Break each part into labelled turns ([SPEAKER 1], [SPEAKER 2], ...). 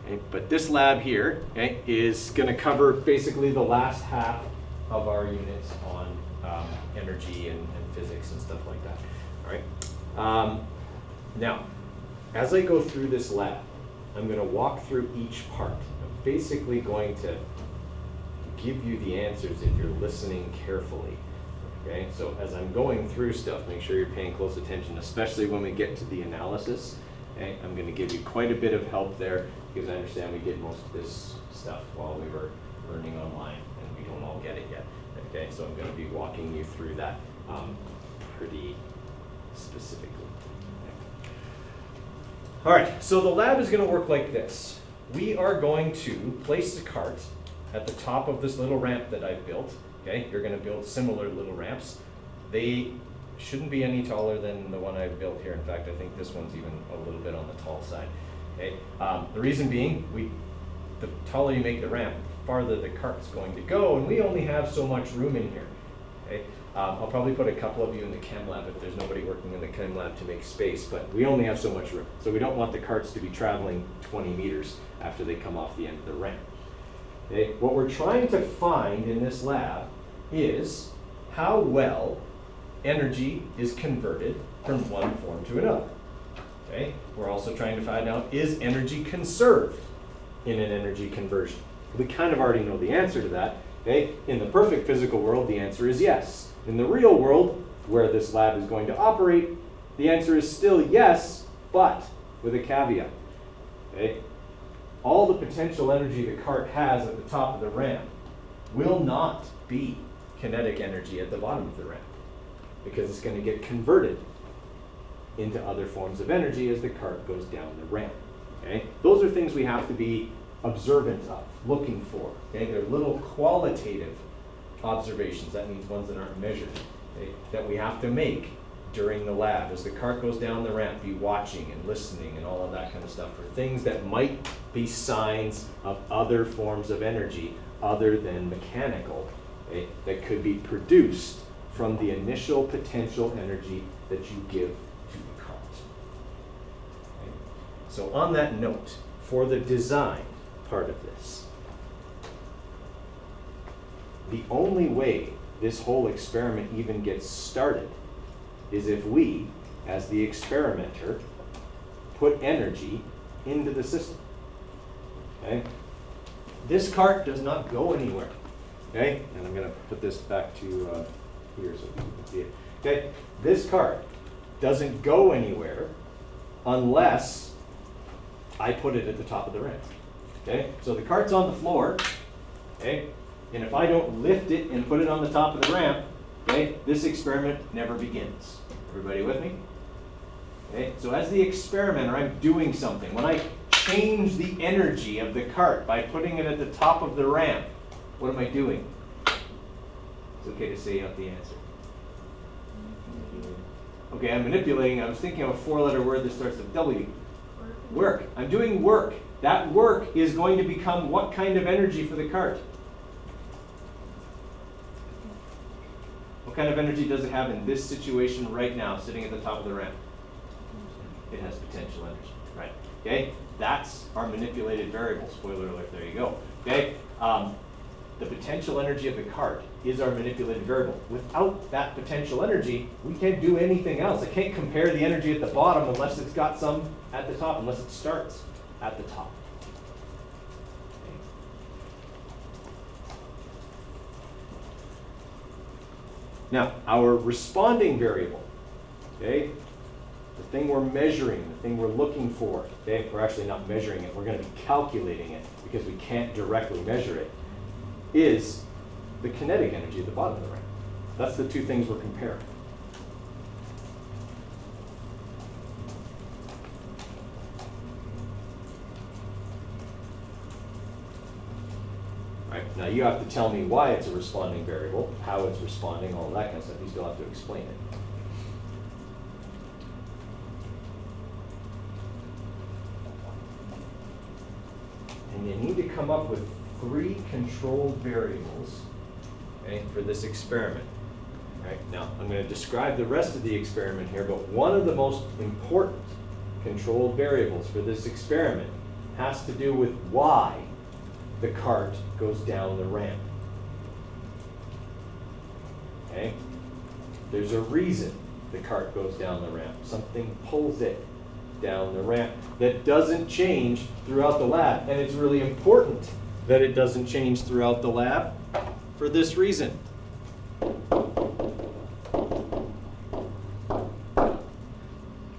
[SPEAKER 1] Okay? But this lab here, okay, is going to cover basically the last half of our units on energy and physics and stuff like that. All right. Now, as I go through this lab, I'm going to walk through each part. I'm basically going to give you the answers if you're listening carefully. Okay, so as I'm going through stuff, make sure you're paying close attention, especially when we get to the analysis. Okay, I'm going to give you quite a bit of help there because I understand we did most of this stuff while we were learning online and we don't all get it yet. Okay, so I'm going to be walking you through that pretty specifically. Okay. All right, so the lab is going to work like this. We are going to place the cart at the top of this little ramp that I've built. Okay, you're going to build similar little ramps. They shouldn't be any taller than the one I've built here. In fact, I think this one's even a little bit on the tall side. Okay, the reason being, the taller you make the ramp, the farther the cart's going to go, and we only have so much room in here. Okay, I'll probably put a couple of you in the chem lab if there's nobody working in the chem lab to make space, but we only have so much room. So we don't want the carts to be traveling 20 meters after they come off the end of the ramp. Okay, what we're trying to find in this lab is how well energy is converted from one form to another. Okay, we're also trying to find out, is energy conserved in an energy conversion? We kind of already know the answer to that. Okay, in the perfect physical world, the answer is yes. In the real world, where this lab is going to operate, the answer is still yes, but with a caveat. Okay, all the potential energy the cart has at the top of the ramp will not be kinetic energy at the bottom of the ramp, because it's going to get converted into other forms of energy as the cart goes down the ramp. Okay? Those are things we have to be observant of, looking for. Okay? They're little qualitative observations. That means ones that aren't measured, okay, that we have to make during the lab. As the cart goes down the ramp, be watching and listening and all of that kind of stuff for things that might be signs of other forms of energy other than mechanical, okay, that could be produced from the initial potential energy that you give to the cart. Okay. So on that note, for the design part of this, the only way this whole experiment even gets started is if we, as the experimenter, put energy into the system. Okay? This cart does not go anywhere. Okay? And I'm going to put this back to here so you can see it. Okay? This cart doesn't go anywhere unless I put it at the top of the ramp. Okay? So the cart's on the floor. Okay? And if I don't lift it and put it on the top of the ramp, okay, this experiment never begins. Everybody with me? Okay? So as the experimenter, I'm doing something. When I change the energy of the cart by putting it at the top of the ramp, what am I doing? It's okay to say out the answer. Okay, I'm manipulating. I was thinking of a four-letter word that starts with W. Work. I'm doing work. That work is going to become what kind of energy for the cart? What kind of energy does it have in this situation right now, sitting at the top of the ramp? It has potential energy, right? Okay, that's our manipulated variable. Spoiler alert, there you go. Okay, the potential energy of the cart is our manipulated variable. Without that potential energy, we can't do anything else. I can't compare the energy at the bottom unless it's got some at the top, unless it starts at the top. Okay. Now, our responding variable, okay, the thing we're measuring, the thing we're looking for, okay, we're actually not measuring it, we're going to be calculating it because we can't directly measure it, is the kinetic energy at the bottom of the ramp. That's the two things we're comparing. Right, now you have to tell me why it's a responding variable, how it's responding, all that kind of stuff. You still have to explain it. And you need to come up with 3 controlled variables, okay, for this experiment. Right, now I'm going to describe the rest of the experiment here, but one of the most important controlled variables for this experiment has to do with why the cart goes down the ramp. Okay? There's a reason the cart goes down the ramp. Something pulls it down the ramp that doesn't change throughout the lab. And it's really important that it doesn't change throughout the lab for this reason.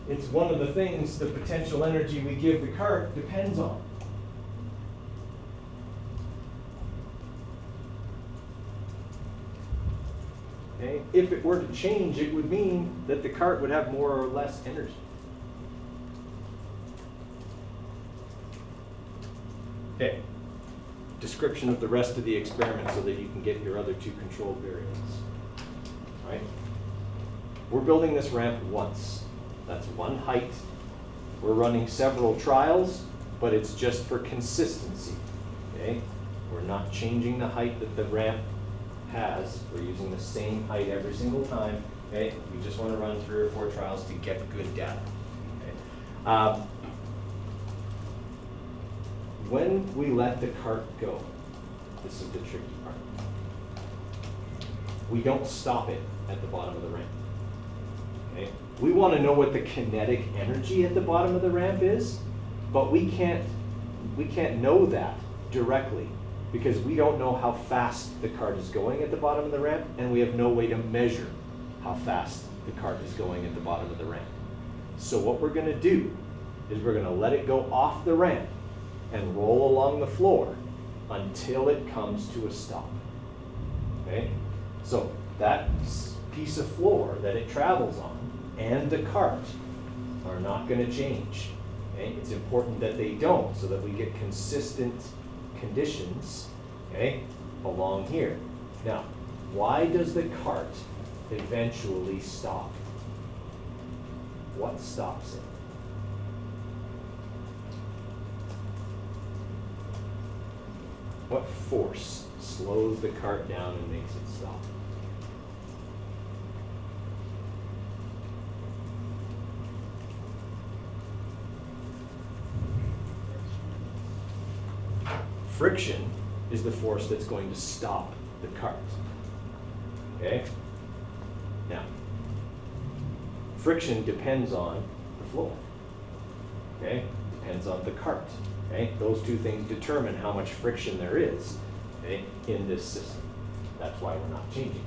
[SPEAKER 1] It's one of the things the potential energy we give the cart depends on. Okay? If it were to change, it would mean that the cart would have more or less energy. Okay. Description of the rest of the experiment so that you can get your other two control variables. All right? We're building this ramp once. That's one height. We're running several trials, but it's just for consistency. Okay? We're not changing the height that the ramp has. We're using the same height every single time. Okay? We just want to run 3 or 4 trials to get good data. Okay? When we let the cart go, this is the tricky part. We don't stop it at the bottom of the ramp. Okay? We want to know what the kinetic energy at the bottom of the ramp is, but we can't know that directly because we don't know how fast the cart is going at the bottom of the ramp, and we have no way to measure how fast the cart is going at the bottom of the ramp. So what we're going to do is we're going to let it go off the ramp and roll along the floor until it comes to a stop. Okay? So that piece of floor that it travels on and the cart are not going to change. Okay? It's important that they don't so that we get consistent conditions, okay, along here. Now, why does the cart eventually stop? What stops it? What force slows the cart down and makes it stop? Friction is the force that's going to stop the cart. Okay? Now, friction depends on the floor. Okay? Depends on the cart. Okay? Those two things determine how much friction there is, okay, in this system. That's why we're not changing.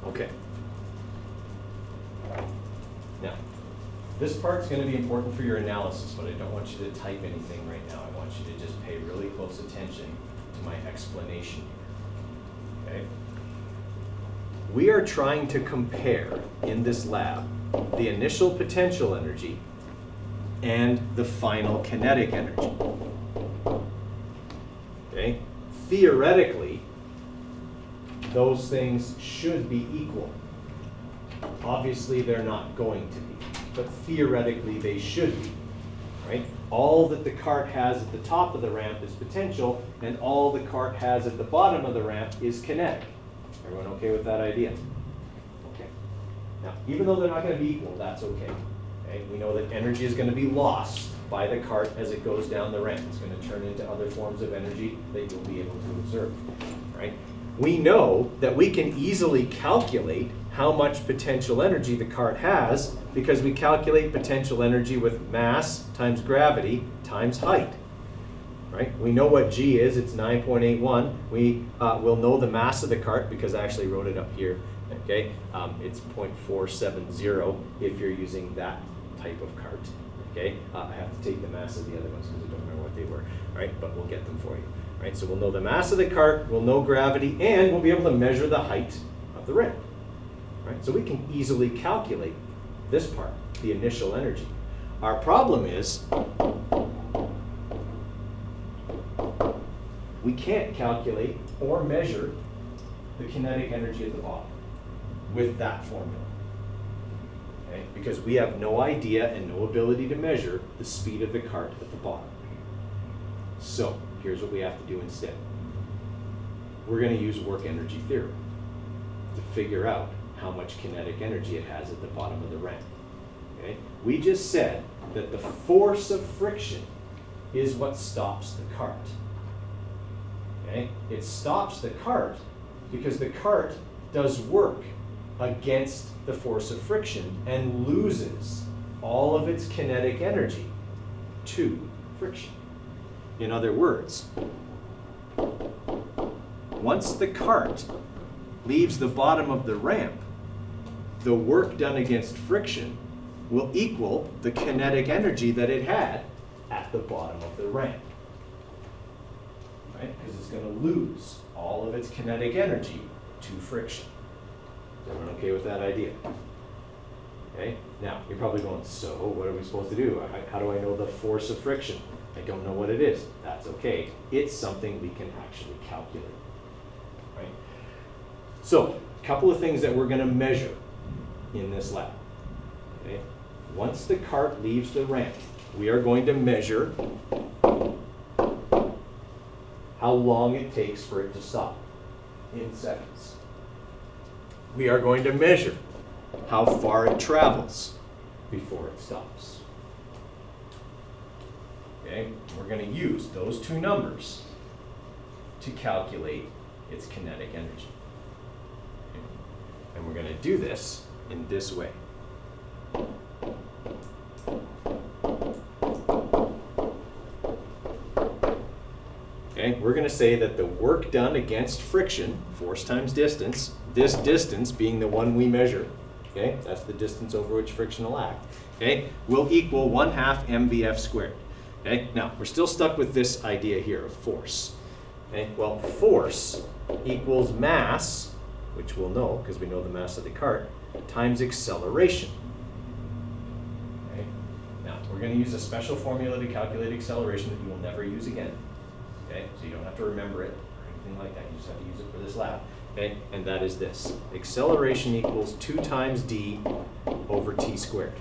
[SPEAKER 1] Okay. Now, this part's going to be important for your analysis, but I don't want you to type anything right now. I want you to just pay really close attention to my explanation here. Okay? We are trying to compare in this lab the initial potential energy and the final kinetic energy. Okay? Theoretically, those things should be equal. Obviously, they're not going to be, but theoretically, they should be. Right? All that the cart has at the top of the ramp is potential, and all the cart has at the bottom of the ramp is kinetic. Everyone okay with that idea? Okay. Now, even though they're not going to be equal, that's okay. Okay? We know that energy is going to be lost by the cart as it goes down the ramp. It's going to turn into other forms of energy that you'll be able to observe. Right? We know that we can easily calculate how much potential energy the cart has because we calculate potential energy with mass times gravity times height. Right? We know what G is, it's 9.81. We will know the mass of the cart because I actually wrote it up here. Okay? It's 0.470 if you're using that type of cart. Okay? I have to take the mass of the other ones because I don't remember what they were. Right? But we'll get them for you. Right? So we'll know the mass of the cart, we'll know gravity, and we'll be able to measure the height of the ramp. Right? So we can easily calculate this part, the initial energy. Our problem is we can't calculate or measure the kinetic energy at the bottom with that formula. Okay? Because we have no idea and no ability to measure the speed of the cart at the bottom. So here's what we have to do instead. We're going to use work energy theorem to figure out how much kinetic energy it has at the bottom of the ramp. Okay? We just said that the force of friction is what stops the cart. Okay? It stops the cart because the cart does work against the force of friction and loses all of its kinetic energy to friction. In other words, once the cart leaves the bottom of the ramp, the work done against friction will equal the kinetic energy that it had at the bottom of the ramp. Right? Because it's going to lose all of its kinetic energy to friction. Is everyone okay with that idea? Okay? Now, you're probably going, so what are we supposed to do? How do I know the force of friction? I don't know what it is. That's okay. It's something we can actually calculate. Right? So, a couple of things that we're going to measure in this lab. Okay? Once the cart leaves the ramp, we are going to measure how long it takes for it to stop in seconds. We are going to measure how far it travels before it stops. Okay? We're going to use those two numbers to calculate its kinetic energy. Okay? And we're going to do this in this way. Okay? We're going to say that the work done against friction, force times distance, this distance being the one we measure, okay, that's the distance over which friction will act, okay, will equal 1/2 mvf squared. Okay? Now, we're still stuck with this idea here of force. Okay? Well, force equals mass, which we'll know because we know the mass of the cart, times acceleration. Okay? Now, we're going to use a special formula to calculate acceleration that you will never use again. Okay? So you don't have to remember it or anything like that. You just have to use it for this lab. Okay? And that is this. Acceleration equals 2 times d over t squared.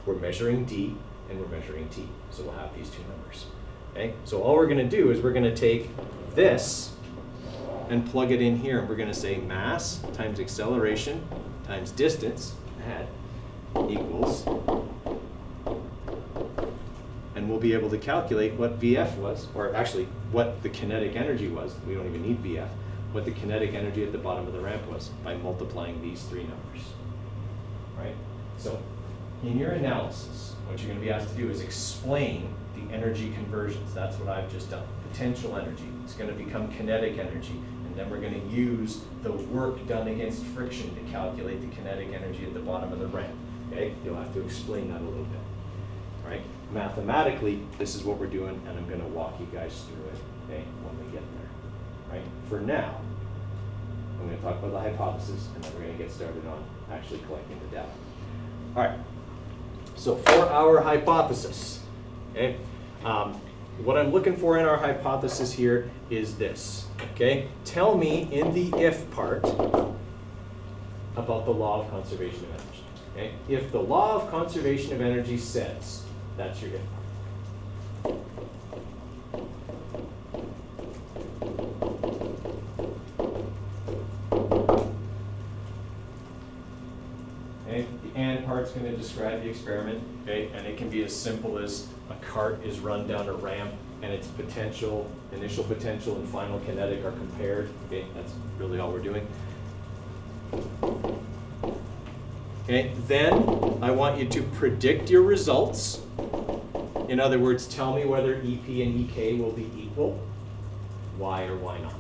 [SPEAKER 1] We're measuring d and we're measuring t. So we'll have these two numbers. Okay? So all we're going to do is we're going to take this and plug it in here. And we're going to say mass times acceleration times distance ahead equals, and we'll be able to calculate what VF was, or actually what the kinetic energy was. We don't even need VF. What the kinetic energy at the bottom of the ramp was by multiplying these three numbers. Right? So in your analysis, what you're going to be asked to do is explain the energy conversions. That's what I've just done. Potential energy. It's going to become kinetic energy. And then we're going to use the work done against friction to calculate the kinetic energy at the bottom of the ramp. Okay? You'll have to explain that a little bit. All right? Mathematically, this is what we're doing, and I'm going to walk you guys through it, okay, when we get there. Right? For now, I'm going to talk about the hypothesis, and then we're going to get started on actually collecting the data. All right. So for our hypothesis, okay, what I'm looking for in our hypothesis here is this. Okay, tell me in the if part about the law of conservation of energy. Okay, if the law of conservation of energy says, that's your if part. Okay, the and part's going to describe the experiment. Okay, and it can be as simple as a cart is run down a ramp and its potential, initial potential and final kinetic are compared. Okay, that's really all we're doing. Okay, then I want you to predict your results. In other words, tell me whether EP and EK will be equal. Why or why not?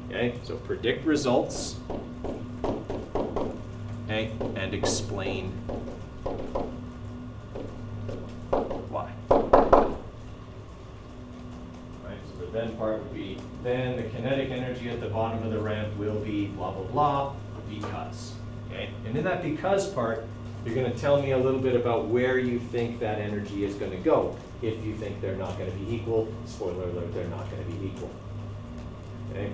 [SPEAKER 1] Okay, so predict results. Okay, and explain why. Right, so the then part would be, then the kinetic energy at the bottom of the ramp will be blah, blah, blah, because. Okay, and in that because part, you're going to tell me a little bit about where you think that energy is going to go. If you think they're not going to be equal, spoiler alert, they're not going to be equal. Okay.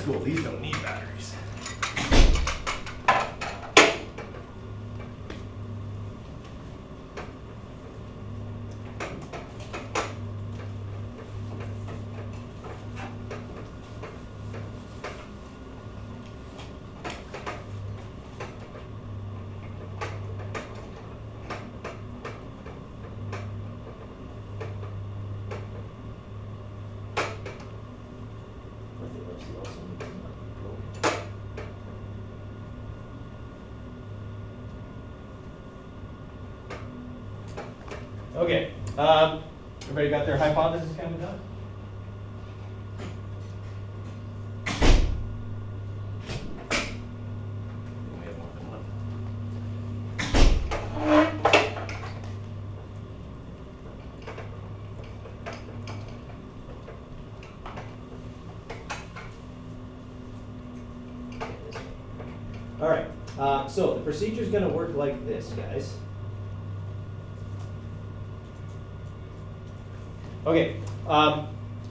[SPEAKER 1] cool. These don't need batteries. Okay, everybody got their hypothesis kind of done? We have more than one. All right, so the procedure is going to work like this, guys. Okay,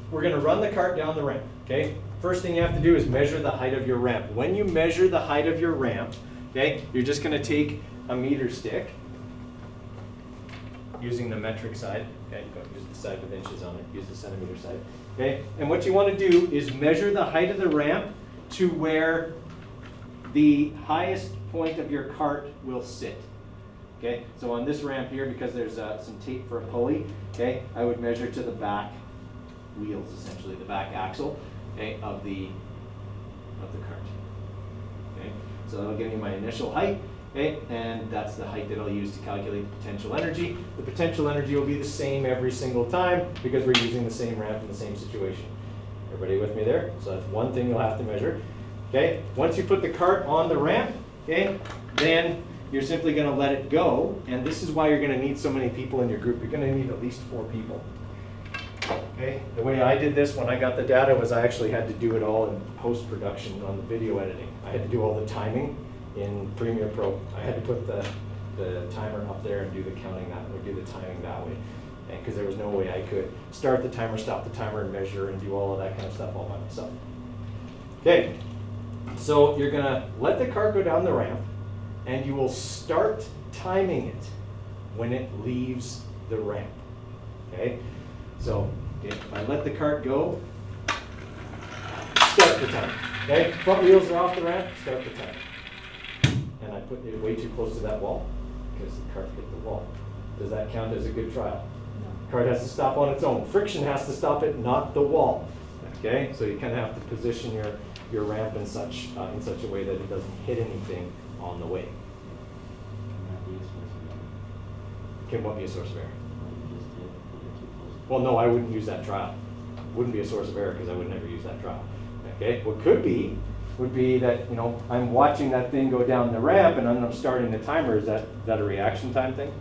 [SPEAKER 1] we're going to run the cart down the ramp, okay? First thing you have to do is measure the height of your ramp. When you measure the height of your ramp, okay, you're just going to take a meter stick using the metric side. Okay, don't use the side with inches on it, use the centimeter side. Okay, and what you want to do is measure the height of the ramp to where the highest point of your cart will sit. Okay, so on this ramp here, because there's some tape for a pulley, okay, I would measure to the back wheels, essentially, the back axle, okay, of the cart. Okay, so that'll give me my initial height, okay, and that's the height that I'll use to calculate the potential energy. The potential energy will be the same every single time because we're using the same ramp in the same situation. Everybody with me there? So that's one thing you'll have to measure. Okay, once you put the cart on the ramp, okay, then you're simply going to let it go, and this is why you're going to need so many people in your group. You're going to need at least 4 people. Okay, the way I did this when I got the data was I actually had to do it all in post-production on the video editing. I had to do all the timing in Premiere Pro. I had to put the timer up there and do the counting that way, do the timing that way, because there was no way I could start the timer, stop the timer, and measure and do all of that kind of stuff all by myself. Okay, so you're going to let the cart go down the ramp, and you will start timing it when it leaves the ramp. Okay? So if I let the cart go, start the timer. Okay? Front wheels are off the ramp, start the timer. And I put it way too close to that wall because the cart hit the wall. Does that count as a good trial? No. The cart has to stop on its own. Friction has to stop it, not the wall. Okay? So you kind of have to position your ramp in such a way that it doesn't hit anything on the way. Can what be a source of error? Well, no, I wouldn't use that trial. Wouldn't be a source of error because I would never use that trial. Okay, what could be would be that, you know, I'm watching that thing go down the ramp and I'm starting the timer. Is that a reaction time thing?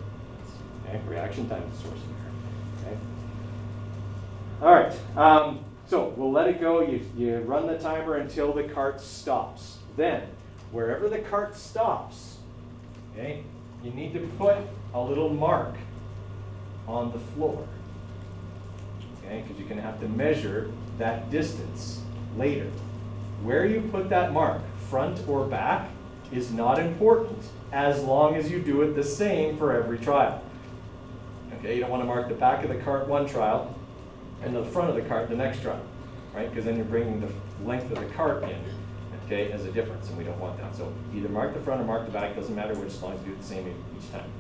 [SPEAKER 1] Okay, reaction time is a source of error. Okay. All right. So we'll let it go. You run the timer until the cart stops. Then, wherever the cart stops, okay, you need to put a little mark on the floor. Okay, because you're going to have to measure that distance later. Where you put that mark, front or back, is not important as long as you do it the same for every trial. Okay, you don't want to mark the back of the cart one trial and the front of the cart the next trial, right? Because then you're bringing the length of the cart in, okay, as a difference, and we don't want that. So either mark the front or mark the back, doesn't matter which, as long as you do it the same each time.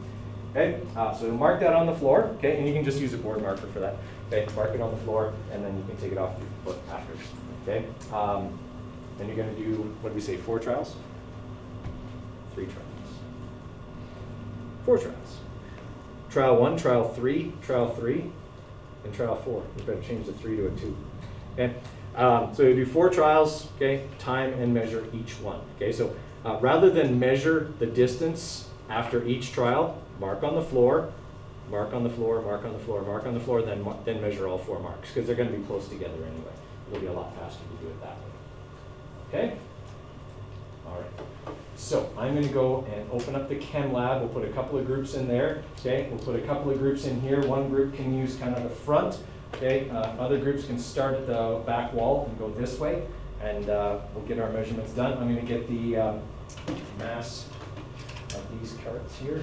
[SPEAKER 1] Okay, so mark that on the floor, okay, and you can just use a board marker for that. Okay, mark it on the floor, and then you can take it off your foot after. Okay, and you're going to do, what did we say, 4 trials? 3 trials. 4 trials. Trial 1, trial 3, and trial 4. We better change the 3 to a 2. Okay, so you do 4 trials. Okay, time and measure each one. Okay, so rather than measure the distance after each trial, mark on the floor, mark on the floor, mark on the floor, mark on the floor, then measure all 4 marks because they're going to be close together anyway. It'll be a lot faster to do it that way. Okay? All right. So I'm going to go and open up the chem lab. We'll put a couple of groups in there. Okay? We'll put a couple of groups in here. One group can use kind of the front. Okay? Other groups can start at the back wall and go this way. and we'll get our measurements done. I'm going to get the mass of these carts here.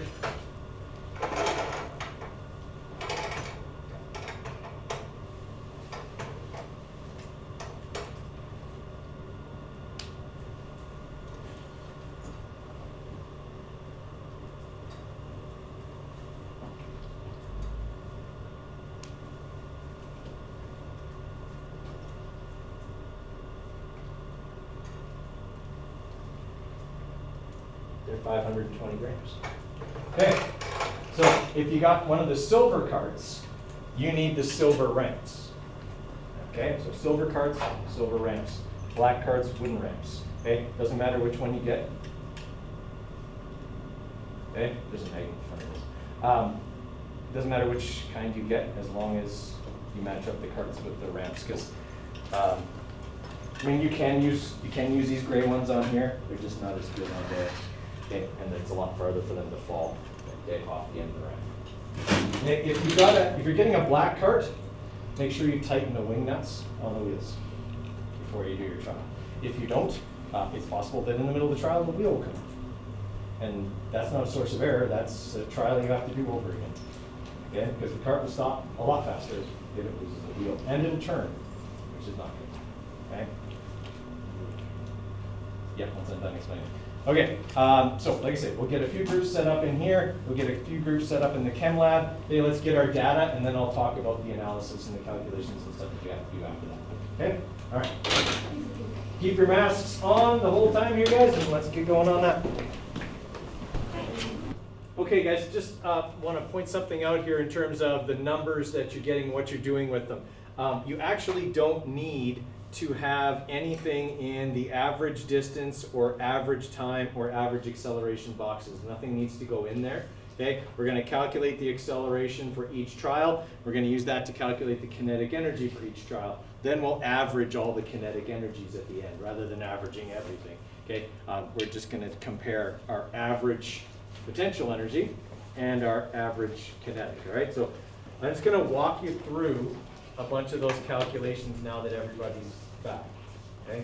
[SPEAKER 1] They're 520 grams. Okay, so if you got one of the silver carts, you need the silver ramps. Okay, so silver carts, silver ramps. Black carts, wooden ramps. Okay, doesn't matter which one you get. Okay, there's a magnet in front of this. Doesn't matter which kind you get as long as you match up the carts with the ramps. Because I mean, you can use these gray ones on here. They're just not as good on there. Okay, and it's a lot farther for them to fall, okay, off the end of the ramp. If you're getting a black cart, make sure you tighten the wing nuts on the wheels before you do your trial. If you don't, it's possible that in the middle of the trial the wheel will come off. And that's not a source of error, that's a trial you have to do over again. Okay, because the cart will stop a lot faster if it loses the wheel. And it'll turn, which is not good. Okay? Yeah, once I'm done explaining. Okay, so like I said, we'll get a few groups set up in here. We'll get a few groups set up in the chem lab. Okay, let's get our data, and then I'll talk about the analysis and the calculations and stuff that you have to do after that. Okay, all right. Keep your masks on the whole time here, guys, and let's get going on that. Okay, guys, just want to point something out here in terms of the numbers that you're getting, what you're doing with them. You actually don't need to have anything in the average distance or average time or average acceleration boxes. Nothing needs to go in there. Okay, we're going to calculate the acceleration for each trial. We're going to use that to calculate the kinetic energy for each trial. Then we'll average all the kinetic energies at the end rather than averaging everything. Okay, we're just going to compare our average potential energy and our average kinetic. All right, so I'm just going to walk you through a bunch of those calculations now that everybody's back. Okay.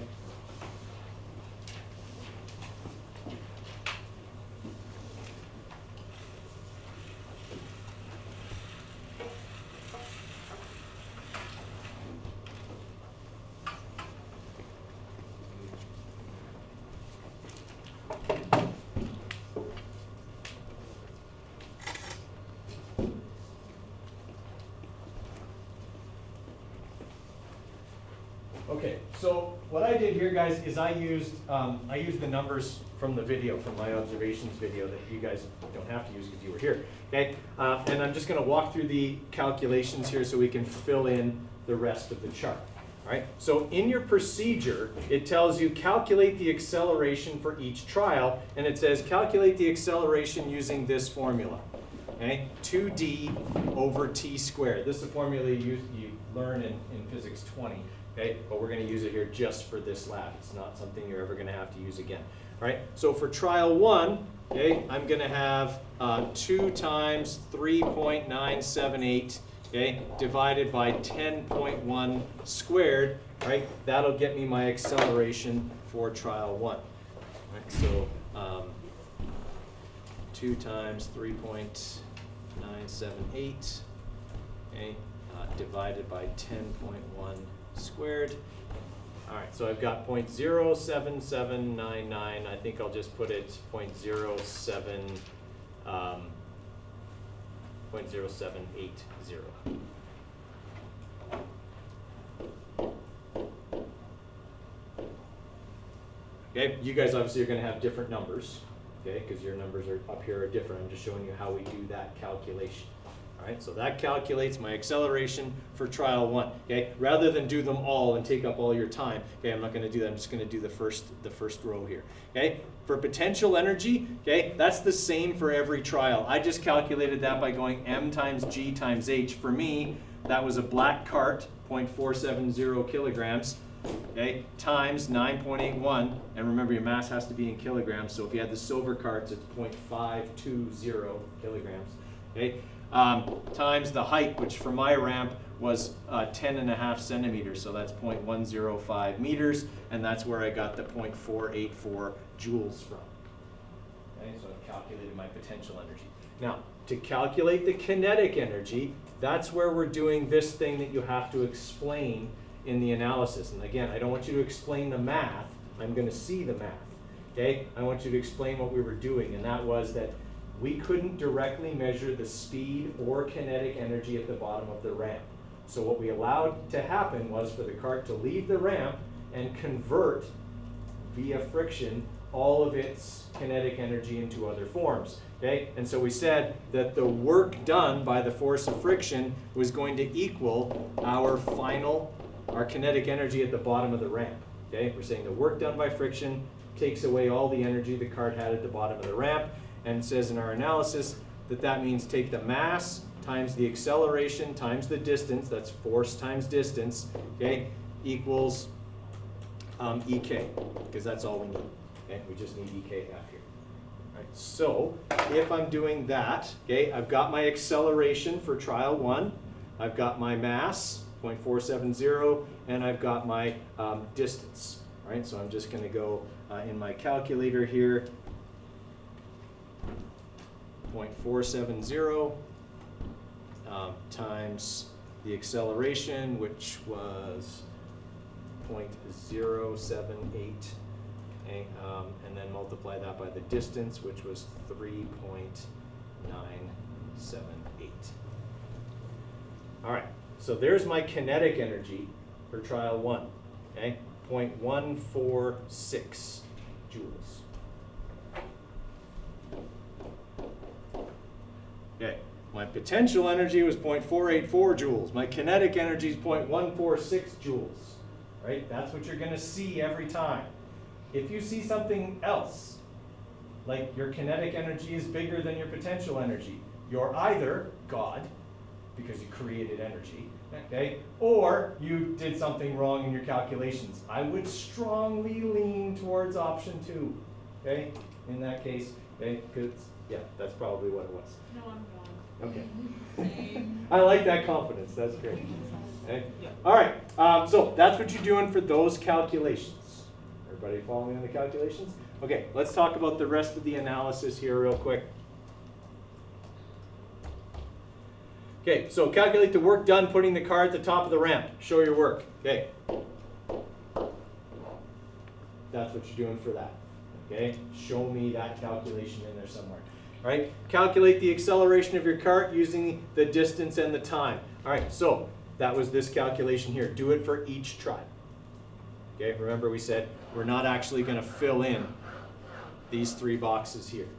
[SPEAKER 1] Okay, so what I did here, guys, is I used the numbers from the video, from my observations video that you guys don't have to use because you were here. Okay, and I'm just going to walk through the calculations here so we can fill in the rest of the chart. All right. So in your procedure, it tells you calculate the acceleration for each trial, and it says calculate the acceleration using this formula. Okay, 2d over t squared. This is a formula you learn in physics 20. Okay, but we're going to use it here just for this lab. It's not something you're ever going to have to use again. All right, so for trial 1, okay, I'm going to have 2 times 3.978, okay, divided by 10.1 squared. Right, that'll get me my acceleration for trial 1. All right, so 2 times 3.978, okay, divided by 10.1 squared. All right, so I've got 0.07799. I think I'll just put it 0.0780. Okay, you guys obviously are going to have different numbers, okay, because your numbers are up here are different. I'm just showing you how we do that calculation. All right, so that calculates my acceleration for trial 1. Okay, rather than do them all and take up all your time. Okay, I'm not going to do that. I'm just going to do the first row here. Okay, for potential energy, okay, that's the same for every trial. I just calculated that by going m times g times h. For me, that was a black cart, 0.470 kilograms. Okay, times 9.81, and remember your mass has to be in kilograms. So if you had the silver carts, it's 0.520 kilograms. Okay. Times the height, which for my ramp was 10.5 centimeters, so that's 0.105 meters, and that's where I got the 0.484 joules from. Okay, so I've calculated my potential energy. Now, to calculate the kinetic energy, that's where we're doing this thing that you have to explain in the analysis. And again, I don't want you to explain the math. I'm going to see the math. Okay? I want you to explain what we were doing, and that was that we couldn't directly measure the speed or kinetic energy at the bottom of the ramp. So what we allowed to happen was for the cart to leave the ramp and convert via friction all of its kinetic energy into other forms. Okay? And so we said that the work done by the force of friction was going to equal our kinetic energy at the bottom of the ramp. Okay? We're saying the work done by friction takes away all the energy the cart had at the bottom of the ramp, and it says in our analysis that that means take the mass times the acceleration times the distance, that's force times distance, okay, equals EK, because that's all we need. Okay? We just need EKF here. All right, so if I'm doing that, okay, I've got my acceleration for trial 1, I've got my mass, 0.470, and I've got my distance. All right, so I'm just going to go in my calculator here, 0.470 times the acceleration, which was 0.078, okay, and then multiply that by the distance, which was 3.978. All right, so there's my kinetic energy for trial 1, okay, 0.146 joules. Okay, my potential energy was 0.484 joules. My kinetic energy is 0.146 joules. Right? That's what you're going to see every time. If you see something else, like your kinetic energy is bigger than your potential energy, you're either God, because you created energy, okay, or you did something wrong in your calculations. I would strongly lean towards option 2, okay, in that case, okay, because, yeah, that's probably what it was.
[SPEAKER 2] No, I'm wrong.
[SPEAKER 1] Okay.
[SPEAKER 2] Same.
[SPEAKER 1] I like that confidence. That's great. Okay. All right. So that's what you're doing for those calculations. Everybody following on the calculations? Okay. Let's talk about the rest of the analysis here real quick. Okay. So calculate the work done putting the car at the top of the ramp. Show your work. Okay. That's what you're doing for that. Okay. Show me that calculation in there somewhere. All right, calculate the acceleration of your cart using the distance and the time. All right, so that was this calculation here. Do it for each try. Okay, remember we said we're not actually going to fill in these 3 boxes here.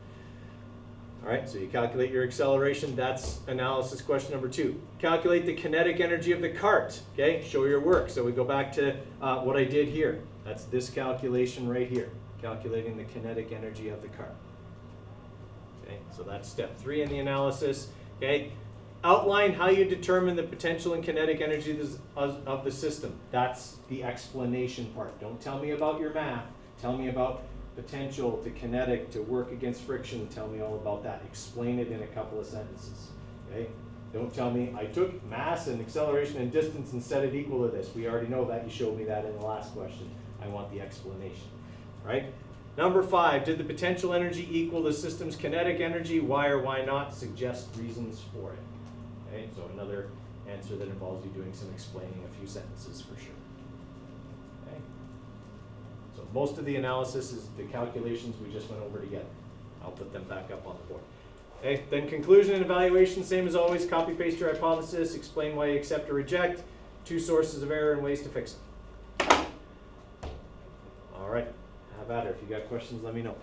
[SPEAKER 1] All right, so you calculate your acceleration. That's analysis question number 2. Calculate the kinetic energy of the cart. Okay, show your work. So we go back to what I did here. That's this calculation right here, calculating the kinetic energy of the cart. Okay, so that's step 3 in the analysis. Okay, outline how you determine the potential and kinetic energy of the system. That's the explanation part. Don't tell me about your math. Tell me about potential to kinetic to work against friction. Tell me all about that. Explain it in a couple of sentences. Okay, don't tell me I took mass and acceleration and distance and set it equal to this. We already know that. You showed me that in the last question. I want the explanation. Right? Number 5, did the potential energy equal the system's kinetic energy? Why or why not? Suggest reasons for it. Okay, so another answer that involves you doing some explaining a few sentences for sure. Okay. So most of the analysis is the calculations we just went over together. I'll put them back up on the board. Okay, then conclusion and evaluation, same as always, copy paste your hypothesis, explain why you accept or reject, 2 sources of error and ways to fix it. All right. Have at it. If you got questions, let me know.